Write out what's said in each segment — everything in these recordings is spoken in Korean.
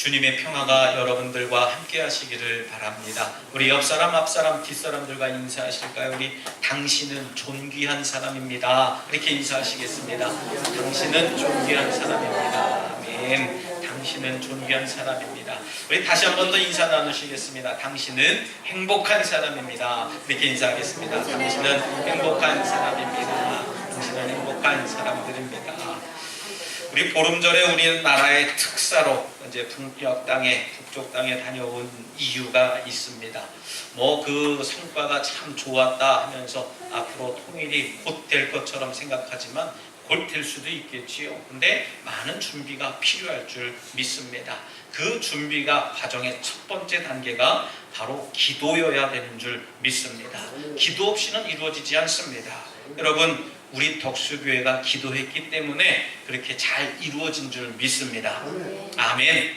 주님의 평화가 여러분들과 함께 하시기를 바랍니다. 우리 옆사람, 앞사람, 뒷사람들과 인사하실까요? 우리 당신은 존귀한 사람입니다. 이렇게 인사하시겠습니다. 당신은 존귀한 사람입니다. 아멘. 당신은 존귀한 사람입니다. 우리 다시 한 번 더 인사 나누시겠습니다. 당신은 행복한 사람입니다. 이렇게 인사하겠습니다. 당신은 행복한 사람입니다. 당신은 행복한 사람들입니다. 우리 보름절에 우리나라의 특사로 이제 북쪽 땅에 다녀온 이유가 있습니다. 그 성과가 참 좋았다 하면서 앞으로 통일이 곧 될 것처럼 생각하지만 곧 될 수도 있겠지요. 근데 많은 준비가 필요할 줄 믿습니다. 그 준비가 과정의 첫 번째 단계가 바로 기도여야 되는 줄 믿습니다. 기도 없이는 이루어지지 않습니다. 여러분, 우리 덕수교회가 기도했기 때문에 그렇게 잘 이루어진 줄 믿습니다. 아멘.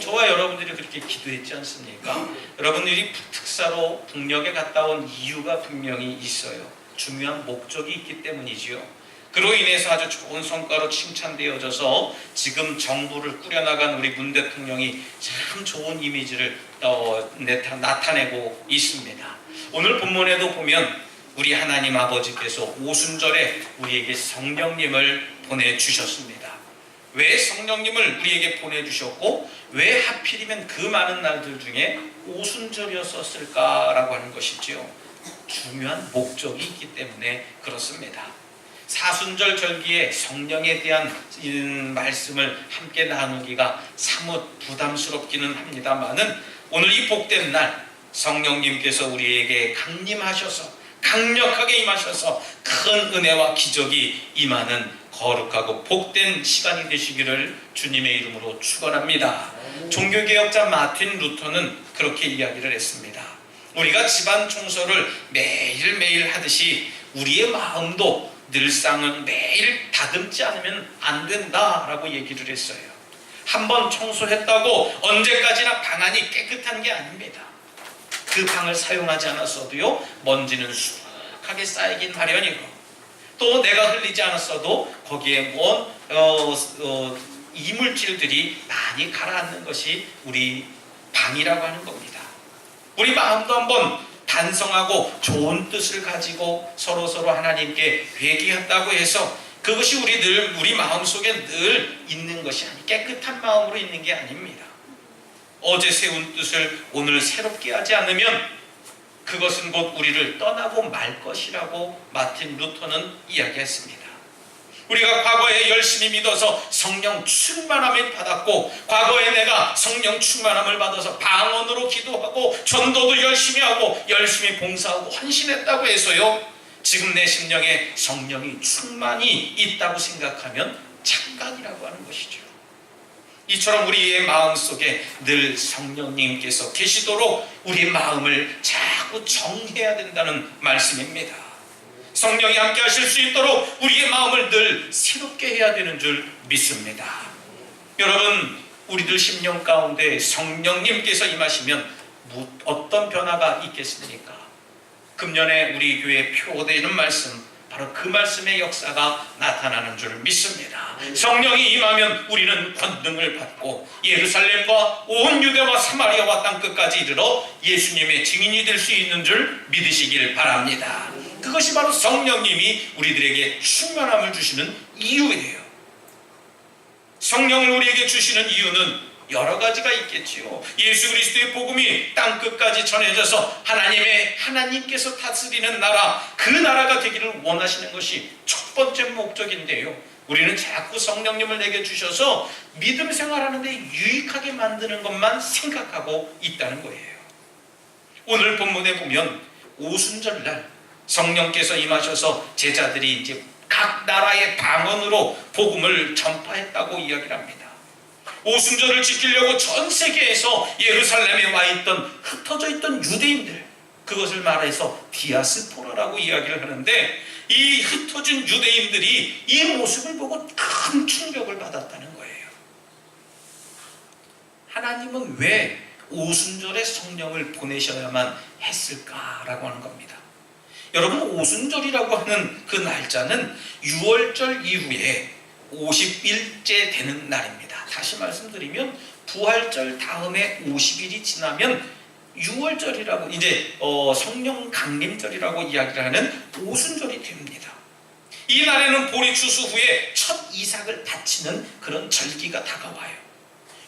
저와 여러분들이 그렇게 기도했지 않습니까? 여러분들이 특사로 북녘에 갔다 온 이유가 분명히 있어요. 중요한 목적이 있기 때문이지요. 그로 인해서 아주 좋은 성과로 칭찬되어져서 지금 정부를 꾸려나간 우리 문 대통령이 참 좋은 이미지를 나타내고 있습니다. 오늘 본문에도 보면 우리 하나님 아버지께서 오순절에 우리에게 성령님을 보내주셨습니다. 왜 성령님을 우리에게 보내주셨고 왜 하필이면 그 많은 날들 중에 오순절이었을까라고 하는 것이지요. 중요한 목적이 있기 때문에 그렇습니다. 사순절 절기에 성령에 대한 말씀을 함께 나누기가 사뭇 부담스럽기는 합니다만은 오늘 이 복된 날 성령님께서 우리에게 강력하게 임하셔서 큰 은혜와 기적이 임하는 거룩하고 복된 시간이 되시기를 주님의 이름으로 축원합니다. 종교개혁자 마틴 루터는 그렇게 이야기를 했습니다. 우리가 집안 청소를 매일매일 하듯이 우리의 마음도 늘상은 매일 다듬지 않으면 안 된다라고 얘기를 했어요. 한번 청소했다고 언제까지나 방안이 깨끗한 게 아닙니다. 그 방을 사용하지 않았어도요, 먼지는 수북하게 쌓이긴 마련이고 또 내가 흘리지 않았어도 거기에 이물질들이 많이 가라앉는 것이 우리 방이라고 하는 겁니다. 우리 마음도 한번 반성하고 좋은 뜻을 가지고 서로 하나님께 회개했다고 해서 그것이 우리 마음속에 늘 있는 것이 아니, 깨끗한 마음으로 있는 게 아닙니다. 어제 세운 뜻을 오늘 새롭게 하지 않으면 그것은 곧 우리를 떠나고 말 것이라고 마틴 루터는 이야기했습니다. 우리가 과거에 열심히 믿어서 성령 충만함을 받았고 과거에 내가 성령 충만함을 받아서 방언으로 기도하고 전도도 열심히 하고 열심히 봉사하고 헌신했다고 해서요, 지금 내 심령에 성령이 충만히 있다고 생각하면 착각이라고 하는 것이죠. 이처럼 우리의 마음속에 늘 성령님께서 계시도록 우리 마음을 자꾸 정해야 된다는 말씀입니다. 성령이 함께 하실 수 있도록 우리의 마음을 늘 새롭게 해야 되는 줄 믿습니다. 여러분, 우리들 심령 가운데 성령님께서 임하시면 어떤 변화가 있겠습니까? 금년에 우리 교회에 표되는 말씀, 바로 그 말씀의 역사가 나타나는 줄 믿습니다. 성령이 임하면 우리는 권능을 받고 예루살렘과 온 유대와 사마리아와 땅끝까지 이르러 예수님의 증인이 될 수 있는 줄 믿으시길 바랍니다. 그것이 바로 성령님이 우리들에게 충만함을 주시는 이유예요. 성령을 우리에게 주시는 이유는 여러 가지가 있겠지요. 예수 그리스도의 복음이 땅끝까지 전해져서 하나님께서 다스리는 나라, 그 나라가 되기를 원하시는 것이 첫 번째 목적인데요. 우리는 자꾸 성령님을 내게 주셔서 믿음 생활하는데 유익하게 만드는 것만 생각하고 있다는 거예요. 오늘 본문에 보면 오순절날 성령께서 임하셔서 제자들이 이제 각 나라의 방언으로 복음을 전파했다고 이야기를 합니다. 오순절을 지키려고 전 세계에서 예루살렘에 와 있던 흩어져 있던 유대인들, 그것을 말해서 디아스포라라고 이야기를 하는데, 이 흩어진 유대인들이 이 모습을 보고 큰 충격을 받았다는 거예요. 하나님은 왜 오순절에 성령을 보내셔야만 했을까라고 하는 겁니다. 여러분, 오순절이라고 하는 그 날짜는 6월절 이후에 50일째 되는 날입니다. 다시 말씀드리면 부활절 다음에 50일이 지나면 6월절이라고 이제 성령 강림절이라고 이야기를 하는 오순절이 됩니다. 이 날에는 보리 추수 후에 첫 이삭을 바치는 그런 절기가 다가와요.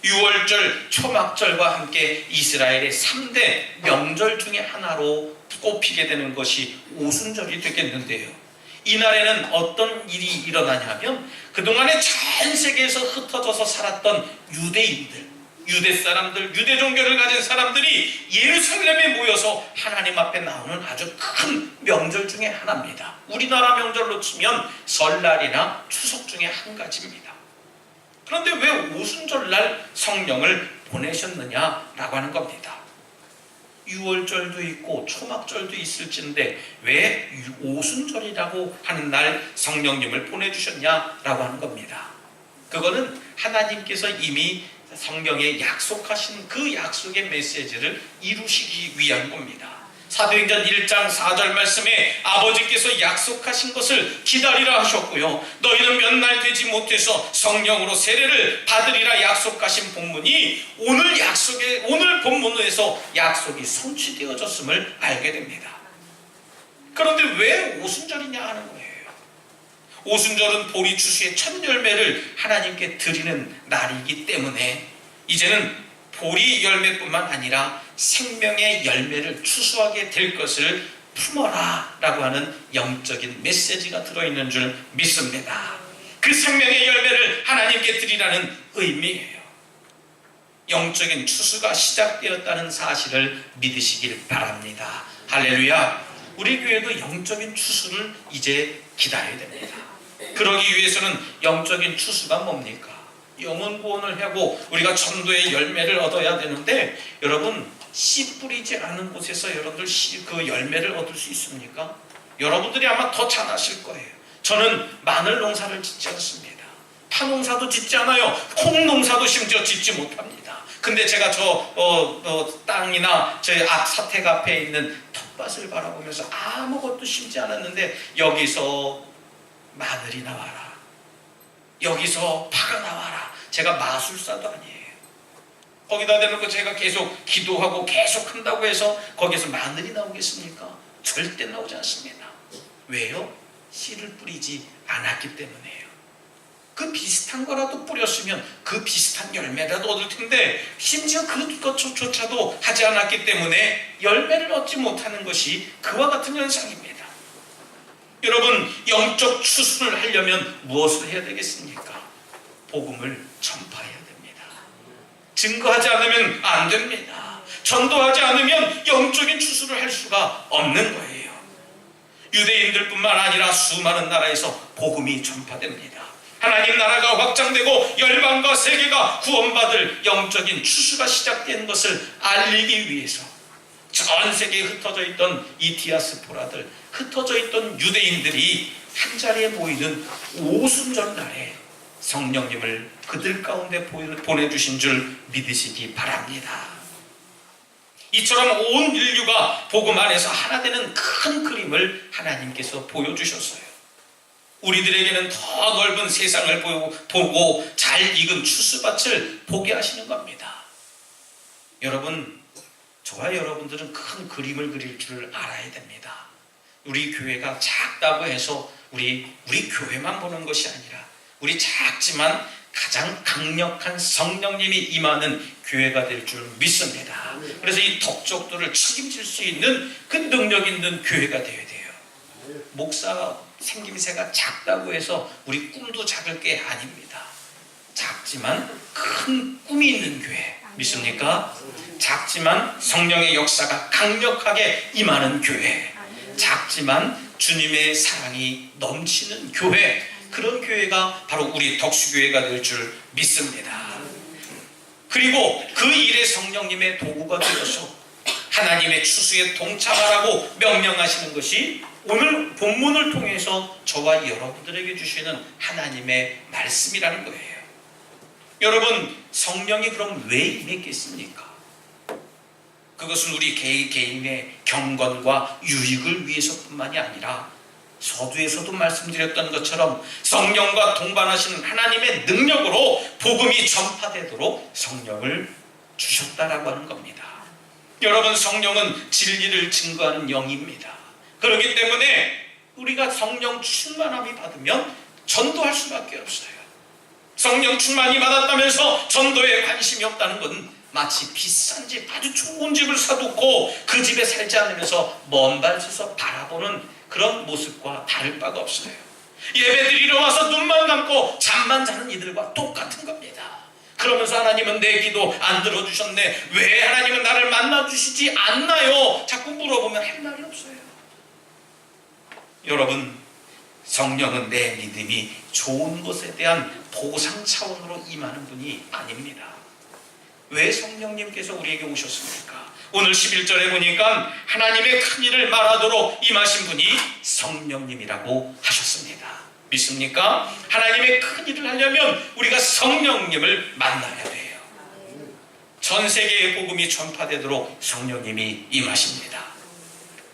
6월절 초막절과 함께 이스라엘의 3대 명절 중에 하나로 꼽히게 되는 것이 오순절이 되겠는데요. 이날에는 어떤 일이 일어나냐면 그동안에 전 세계에서 흩어져서 살았던 유대인들, 유대 사람들, 유대 종교를 가진 사람들이 예루살렘에 모여서 하나님 앞에 나오는 아주 큰 명절 중에 하나입니다. 우리나라 명절로 치면 설날이나 추석 중에 한 가지입니다. 그런데 왜 오순절날 성령을 보내셨느냐라고 하는 겁니다. 6월절도 있고 초막절도 있을진데 왜 오순절이라고 하는 날 성령님을 보내주셨냐라고 하는 겁니다. 그거는 하나님께서 이미 성경에 약속하신 그 약속의 메시지를 이루시기 위한 겁니다. 사도행전 1장 4절 말씀에 아버지께서 약속하신 것을 기다리라 하셨고요. 너희는 몇 날 되지 못해서 성령으로 세례를 받으리라 약속하신 본문이 오늘 본문에서 약속이 성취되어졌음을 알게 됩니다. 그런데 왜 오순절이냐 하는 거예요. 오순절은 보리 추수의 첫 열매를 하나님께 드리는 날이기 때문에 이제는 보리 열매뿐만 아니라 생명의 열매를 추수하게 될 것을 품어라 라고 하는 영적인 메시지가 들어있는 줄 믿습니다. 그 생명의 열매를 하나님께 드리라는 의미예요. 영적인 추수가 시작되었다는 사실을 믿으시길 바랍니다. 할렐루야. 우리 교회도 영적인 추수를 이제 기다려야 됩니다. 그러기 위해서는 영적인 추수가 뭡니까? 영혼 구원을 하고 우리가 전도의 열매를 얻어야 되는데, 여러분 씨 뿌리지 않은 곳에서 여러분들 그 열매를 얻을 수 있습니까? 여러분들이 아마 더 잘 아실 거예요. 저는 마늘 농사를 짓지 않습니다. 파 농사도 짓지 않아요. 콩 농사도 심지어 짓지 못합니다. 근데 제가 땅이나 제 앞 사택 앞에 있는 텃밭을 바라보면서 아무것도 심지 않았는데 여기서 마늘이 나와라, 여기서 파가 나와라. 제가 마술사도 아니에요. 거기다 대놓고 제가 계속 기도하고 계속 한다고 해서 거기서 마늘이 나오겠습니까? 절대 나오지 않습니다. 왜요? 씨를 뿌리지 않았기 때문에요. 그 비슷한 거라도 뿌렸으면 그 비슷한 열매라도 얻을 텐데 심지어 그것조차도 하지 않았기 때문에 열매를 얻지 못하는 것이 그와 같은 현상입니다. 여러분, 영적 추수를 하려면 무엇을 해야 되겠습니까? 복음을 전파해야 됩니다. 증거하지 않으면 안 됩니다. 전도하지 않으면 영적인 추수를 할 수가 없는 거예요. 유대인들뿐만 아니라 수많은 나라에서 복음이 전파됩니다. 하나님 나라가 확장되고 열방과 세계가 구원받을 영적인 추수가 시작된 것을 알리기 위해서 전 세계에 흩어져 있던 이 디아스포라들, 흩어져 있던 유대인들이 한자리에 모이는 오순절 날에 성령님을 그들 가운데 보내주신 줄 믿으시기 바랍니다. 이처럼 온 인류가 복음 안에서 하나 되는 큰 그림을 하나님께서 보여주셨어요. 우리들에게는 더 넓은 세상을 보고 잘 익은 추수밭을 보게 하시는 겁니다. 여러분, 저와 여러분들은 큰 그림을 그릴 줄 알아야 됩니다. 우리 교회가 작다고 해서 우리 교회만 보는 것이 아니라 우리 작지만 가장 강력한 성령님이 임하는 교회가 될 줄 믿습니다. 그래서 이 덕적도를 책임질 수 있는 그 능력 있는 교회가 되어야 돼요. 목사 생김새가 작다고 해서 우리 꿈도 작을 게 아닙니다. 작지만 큰 꿈이 있는 교회 믿습니까? 작지만 성령의 역사가 강력하게 임하는 교회, 작지만 주님의 사랑이 넘치는 교회, 그런 교회가 바로 우리 덕수교회가 될 줄 믿습니다. 그리고 그 일에 성령님의 도구가 되어서 하나님의 추수에 동참하라고 명령하시는 것이 오늘 본문을 통해서 저와 여러분들에게 주시는 하나님의 말씀이라는 거예요. 여러분, 성령이 그럼 왜 임했겠습니까? 그것은 우리 개인의 경건과 유익을 위해서뿐만이 아니라 서두에서도 말씀드렸던 것처럼 성령과 동반하시는 하나님의 능력으로 복음이 전파되도록 성령을 주셨다라고 하는 겁니다. 여러분, 성령은 진리를 증거하는 영입니다. 그렇기 때문에 우리가 성령 충만함이 받으면 전도할 수밖에 없어요. 성령 충만이 받았다면서 전도에 관심이 없다는 건 마치 비싼 집, 아주 좋은 집을 사두고 그 집에 살지 않으면서 먼 발에서 바라보는 그런 모습과 다를 바가 없어요. 예배드리러 와서 눈만 감고 잠만 자는 이들과 똑같은 겁니다. 그러면서 하나님은 내 기도 안 들어주셨네, 왜 하나님은 나를 만나주시지 않나요? 자꾸 물어보면 할 말이 없어요. 여러분, 성령은 내 믿음이 좋은 것에 대한 보상 차원으로 임하는 분이 아닙니다. 왜 성령님께서 우리에게 오셨습니까? 오늘 11절에 보니까 하나님의 큰 일을 말하도록 임하신 분이 성령님이라고 하셨습니다. 믿습니까? 하나님의 큰 일을 하려면 우리가 성령님을 만나야 돼요. 전 세계의 복음이 전파되도록 성령님이 임하십니다.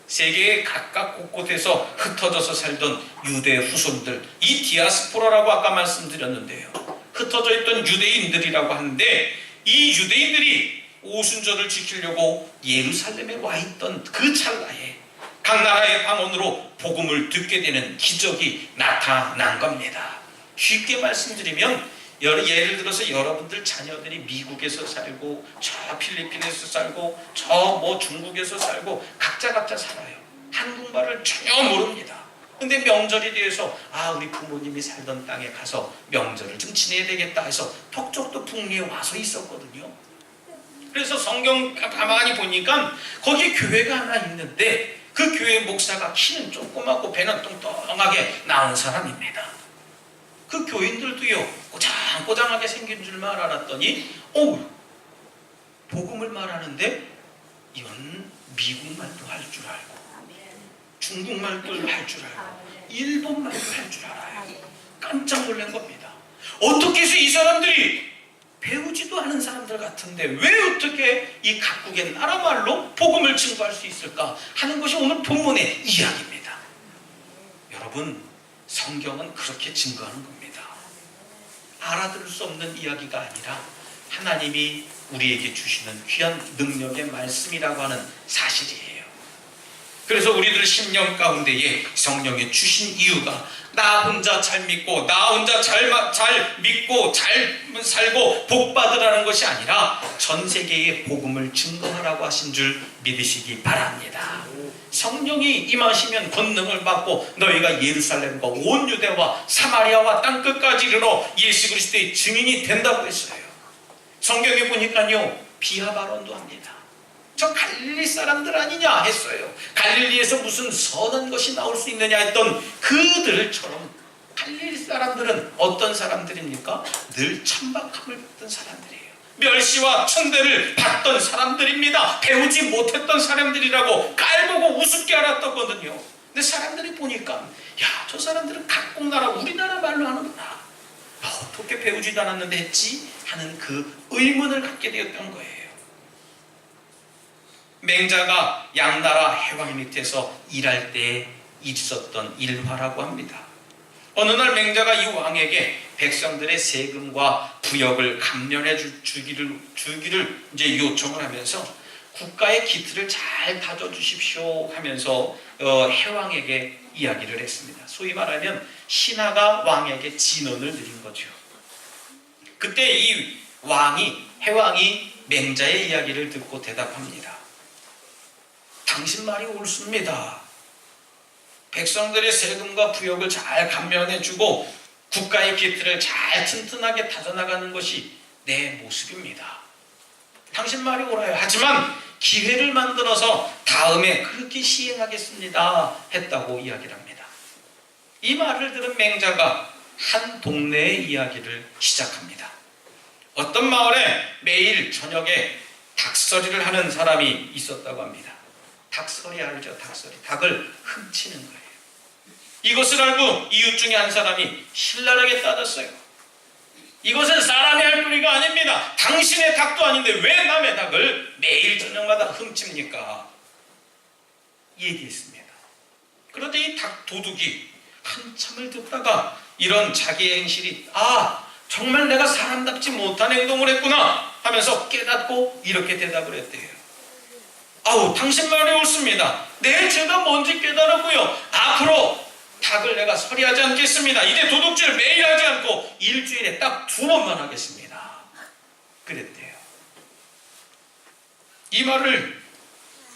세계의 각각 곳곳에서 흩어져서 살던 유대 후손들, 이 디아스포라라고 아까 말씀드렸는데요, 흩어져 있던 유대인들이라고 하는데, 이 유대인들이 오순절을 지키려고 예루살렘에 와 있던 그 찰나에 각 나라의 방언으로 복음을 듣게 되는 기적이 나타난 겁니다. 쉽게 말씀드리면, 예를 들어서 여러분들 자녀들이 미국에서 살고, 저 필리핀에서 살고, 저 중국에서 살고, 각자 살아요. 한국말을 전혀 모릅니다. 근데 명절이 돼서 우리 부모님이 살던 땅에 가서 명절을 좀 지내야 되겠다 해서 톡쪽도 북미에 와서 있었거든요. 그래서 성경 가만히 보니까 거기 교회가 하나 있는데, 그 교회 목사가 키는 조그맣고 배는 뚱뚱하게 나온 사람입니다. 그 교인들도요, 꼬장꼬장하게 생긴 줄만 알았더니 복음을 말하는데 이건 미국말도 할 줄 알고, 중국말도 할 줄 알고, 일본말도 할 줄 알아요. 깜짝 놀란 겁니다. 어떻게 해서 이 사람들이 배우지도 않은 사람들 같은데 왜 어떻게 이 각국의 나라말로 복음을 증거할 수 있을까 하는 것이 오늘 본문의 이야기입니다. 여러분, 성경은 그렇게 증거하는 겁니다. 알아들을 수 없는 이야기가 아니라 하나님이 우리에게 주시는 귀한 능력의 말씀이라고 하는 사실이에요. 그래서 우리들 심령 가운데에 성령이 주신 이유가 나 혼자 잘 믿고, 나 혼자 잘 믿고 잘 살고 복 받으라는 것이 아니라 전 세계에 복음을 증거하라고 하신 줄 믿으시기 바랍니다. 성령이 임하시면 권능을 받고 너희가 예루살렘과 온 유대와 사마리아와 땅끝까지 이르러 예수 그리스도의 증인이 된다고 했어요. 성경에 보니까요, 비하 발언도 합니다. 저 갈릴리 사람들 아니냐 했어요. 갈릴리에서 무슨 선한 것이 나올 수 있느냐 했던 그들처럼 갈릴리 사람들은 어떤 사람들입니까? 늘 천박함을 받던 사람들이에요. 멸시와 천대를 받던 사람들입니다. 배우지 못했던 사람들이라고 깔보고 우습게 알았었거든요. 근데 사람들이 보니까 저 사람들은 각국 나라 우리나라 말로 하는구나, 어떻게 배우지도 않았는데 했지 하는 그 의문을 갖게 되었던 거예요. 맹자가 양나라 해왕 밑에서 일할 때 있었던 일화라고 합니다. 어느 날 맹자가 이 왕에게 백성들의 세금과 부역을 감면해 주기를 이제 요청을 하면서 국가의 기틀을 잘 다져주십시오 하면서 해왕에게 이야기를 했습니다. 소위 말하면 신하가 왕에게 진언을 드린 거죠. 그때 이 해왕이 맹자의 이야기를 듣고 대답합니다. 당신 말이 옳습니다. 백성들의 세금과 부역을 잘 감면해주고 국가의 기틀을 잘 튼튼하게 다져나가는 것이 내 모습입니다. 당신 말이 옳아요. 하지만 기회를 만들어서 다음에 그렇게 시행하겠습니다 했다고 이야기를 합니다. 이 말을 들은 맹자가 한 동네의 이야기를 시작합니다. 어떤 마을에 매일 저녁에 닭서리를 하는 사람이 있었다고 합니다. 닭서리 알죠? 닭서리. 닭을 훔치는 거예요. 이것을 알고 이웃 중에 한 사람이 신랄하게 따졌어요. 이것은 사람이 할 도리가 아닙니다. 당신의 닭도 아닌데 왜 남의 닭을 매일 저녁마다 훔칩니까? 얘기했습니다. 그런데 이 도둑이 한참을 듣다가 이런 자기의 행실이 정말 내가 사람답지 못한 행동을 했구나 하면서 깨닫고 이렇게 대답을 했대요. 당신 말이 옳습니다. 내 죄가 뭔지 깨달았고요. 앞으로 닭을 내가 서리하지 않겠습니다. 이제 도둑질을 매일 하지 않고 일주일에 딱 2번만 하겠습니다. 그랬대요. 이 말을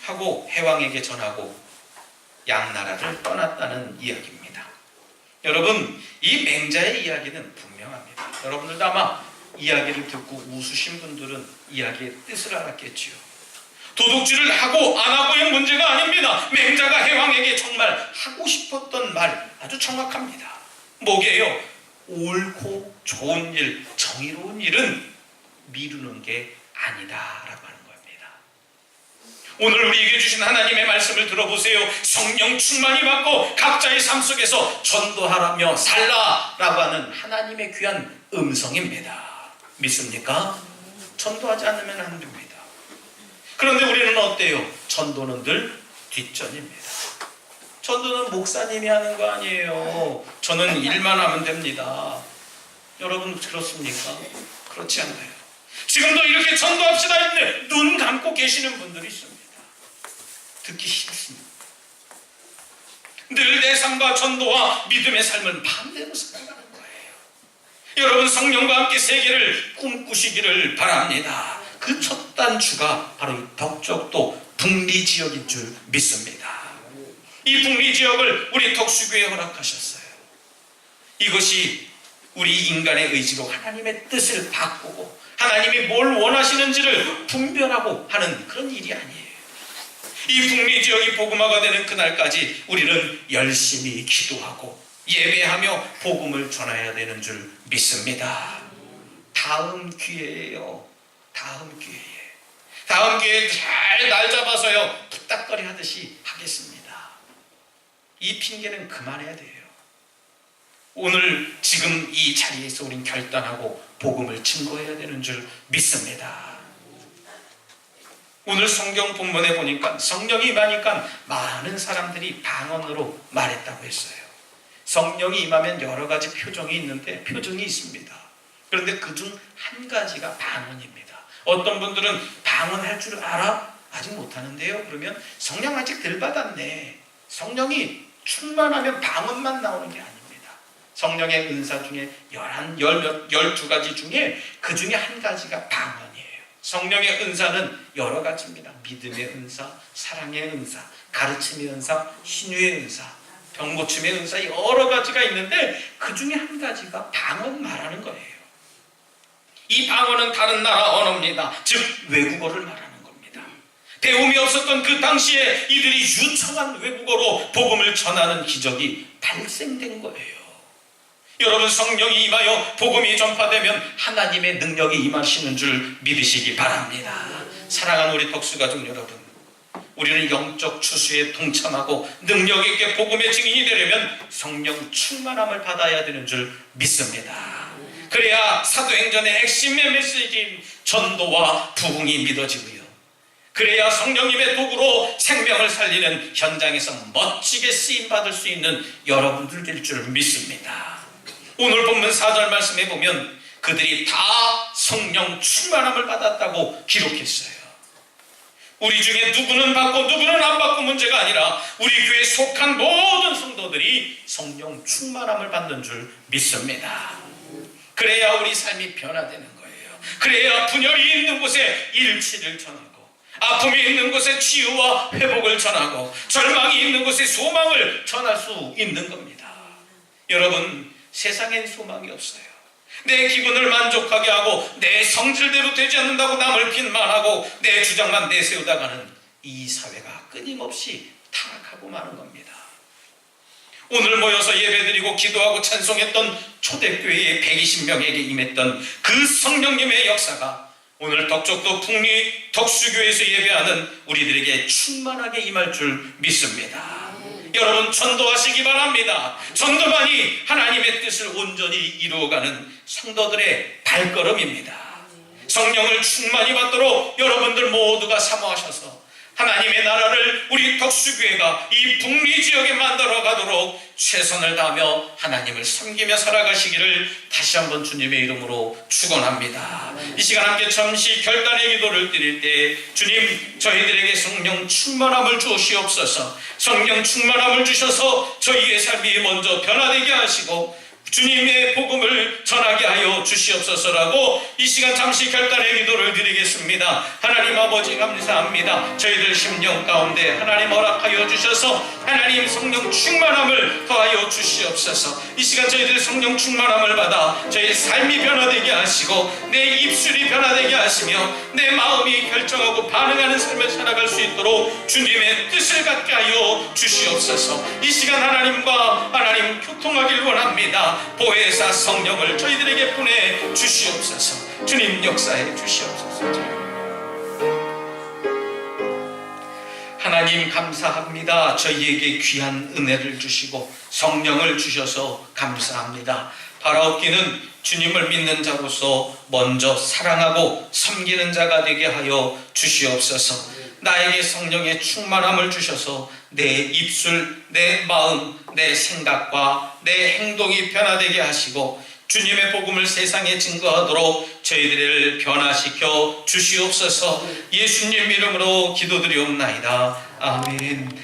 하고 해왕에게 전하고 양나라를 떠났다는 이야기입니다. 여러분, 이 맹자의 이야기는 분명합니다. 여러분들도 아마 이야기를 듣고 웃으신 분들은 이야기의 뜻을 알았겠지요. 도둑질을 하고 안 하고의 문제가 아닙니다. 맹자가 해왕에게 정말 하고 싶었던 말 아주 정확합니다. 뭐게요? 옳고 좋은 일, 정의로운 일은 미루는 게 아니다라고 하는 겁니다. 오늘 우리에게 주신 하나님의 말씀을 들어보세요. 성령 충만히 받고 각자의 삶 속에서 전도하라며 살라라고 하는 하나님의 귀한 음성입니다. 믿습니까? 전도하지 않으면 안 됩니다. 그런데 우리는 어때요? 전도는 늘 뒷전입니다. 전도는 목사님이 하는 거 아니에요. 저는 일만 하면 됩니다. 여러분 그렇습니까? 그렇지 않나요? 지금도 이렇게 전도합시다 했는데 눈 감고 계시는 분들이 있습니다. 듣기 싫습니다. 늘 내 삶과 전도와 믿음의 삶을 반대로 살아가는 거예요. 여러분 성령과 함께 세계를 꿈꾸시기를 바랍니다. 그 첫 단추가 바로 이 덕적도 북리 지역인 줄 믿습니다. 이 북리 지역을 우리 덕수교회에 허락하셨어요. 이것이 우리 인간의 의지로 하나님의 뜻을 바꾸고 하나님이 뭘 원하시는지를 분별하고 하는 그런 일이 아니에요. 이 북리 지역이 복음화가 되는 그날까지 우리는 열심히 기도하고 예배하며 복음을 전해야 되는 줄 믿습니다. 다음 기회에요. 다음 기회에 잘 날 잡아서요 푸딱거리 하듯이 하겠습니다. 이 핑계는 그만해야 돼요. 오늘 지금 이 자리에서 우린 결단하고 복음을 증거해야 되는 줄 믿습니다. 오늘 성경 본문에 보니까 성령이 임하니까 많은 사람들이 방언으로 말했다고 했어요. 성령이 임하면 여러 가지 표정이 있는데 표정이 있습니다. 그런데 그중 한 가지가 방언입니다. 어떤 분들은 방언할 줄 알아? 아직 못하는데요. 그러면 성령 아직 덜 받았네. 성령이 충만하면 방언만 나오는 게 아닙니다. 성령의 은사 중에 12가지 중에 그 중에 한 가지가 방언이에요. 성령의 은사는 여러 가지입니다. 믿음의 은사, 사랑의 은사, 가르침의 은사, 신유의 은사, 병고침의 은사 여러 가지가 있는데 그 중에 한 가지가 방언 말하는 거예요. 이 방언은 다른 나라 언어입니다. 즉 외국어를 말하는 겁니다. 배움이 없었던 그 당시에 이들이 유창한 외국어로 복음을 전하는 기적이 발생된 거예요. 여러분 성령이 임하여 복음이 전파되면 하나님의 능력이 임하시는 줄 믿으시기 바랍니다. 사랑하는 우리 덕수가족 여러분, 우리는 영적 추수에 동참하고 능력 있게 복음의 증인이 되려면 성령 충만함을 받아야 되는 줄 믿습니다. 그래야 사도행전의 핵심의 메시지인 전도와 부흥이 믿어지고요. 그래야 성령님의 도구로 생명을 살리는 현장에서 멋지게 쓰임받을 수 있는 여러분들 될 줄 믿습니다. 오늘 본문 4절 말씀에 보면 그들이 다 성령 충만함을 받았다고 기록했어요. 우리 중에 누구는 받고 누구는 안 받고 문제가 아니라 우리 교회에 속한 모든 성도들이 성령 충만함을 받는 줄 믿습니다. 그래야 우리 삶이 변화되는 거예요. 그래야 분열이 있는 곳에 일치를 전하고 아픔이 있는 곳에 치유와 회복을 전하고 절망이 있는 곳에 소망을 전할 수 있는 겁니다. 여러분 세상엔 소망이 없어요. 내 기분을 만족하게 하고 내 성질대로 되지 않는다고 남을 빈만하고 내 주장만 내세우다가는 이 사회가 끊임없이 타락하고 마는 겁니다. 오늘 모여서 예배드리고 기도하고 찬송했던 초대교회의 120명에게 임했던 그 성령님의 역사가 오늘 덕적도 북리 덕수교회에서 예배하는 우리들에게 충만하게 임할 줄 믿습니다. 여러분 전도하시기 바랍니다. 전도만이 하나님의 뜻을 온전히 이루어가는 성도들의 발걸음입니다. 성령을 충만히 받도록 여러분들 모두가 사모하셔서 하나님의 나라를 우리 덕수교회가 이 북리 지역에 만들어 가도록 최선을 다하며 하나님을 섬기며 살아가시기를 다시 한번 주님의 이름으로 축원합니다. 이 시간 함께 잠시 결단의 기도를 드릴 때 주님, 저희들에게 성령 충만함을 주시옵소서. 성령 충만함을 주셔서 저희의 삶이 먼저 변화되게 하시고 주님의 복음을 전하게 하여 주시옵소서라고 이 시간 잠시 결단의 기도를 드리겠습니다. 하나님 아버지 감사합니다. 저희들 심령 가운데 하나님 허락하여 주셔서 하나님 성령 충만함을 더하여 주시옵소서. 이 시간 저희들 성령 충만함을 받아 저희의 삶이 변화되게 하시고 내 입술이 변화되게 하시며 내 마음이 결정하고 반응하는 삶을 살아갈 수 있도록 주님의 뜻을 갖게 하여 주시옵소서. 이 시간 하나님과 하나님 교통하길 원합니다. 보혜사 성령을 저희들에게 보내 주시옵소서. 주님 역사해 주시옵소서. 하나님 감사합니다. 저희에게 귀한 은혜를 주시고 성령을 주셔서 감사합니다. 바라옵기는 주님을 믿는 자로서 먼저 사랑하고 섬기는 자가 되게 하여 주시옵소서. 나에게 성령의 충만함을 주셔서 내 입술, 내 마음, 내 생각과 내 행동이 변화되게 하시고 주님의 복음을 세상에 증거하도록 저희들을 변화시켜 주시옵소서. 예수님 이름으로 기도드리옵나이다. 아멘.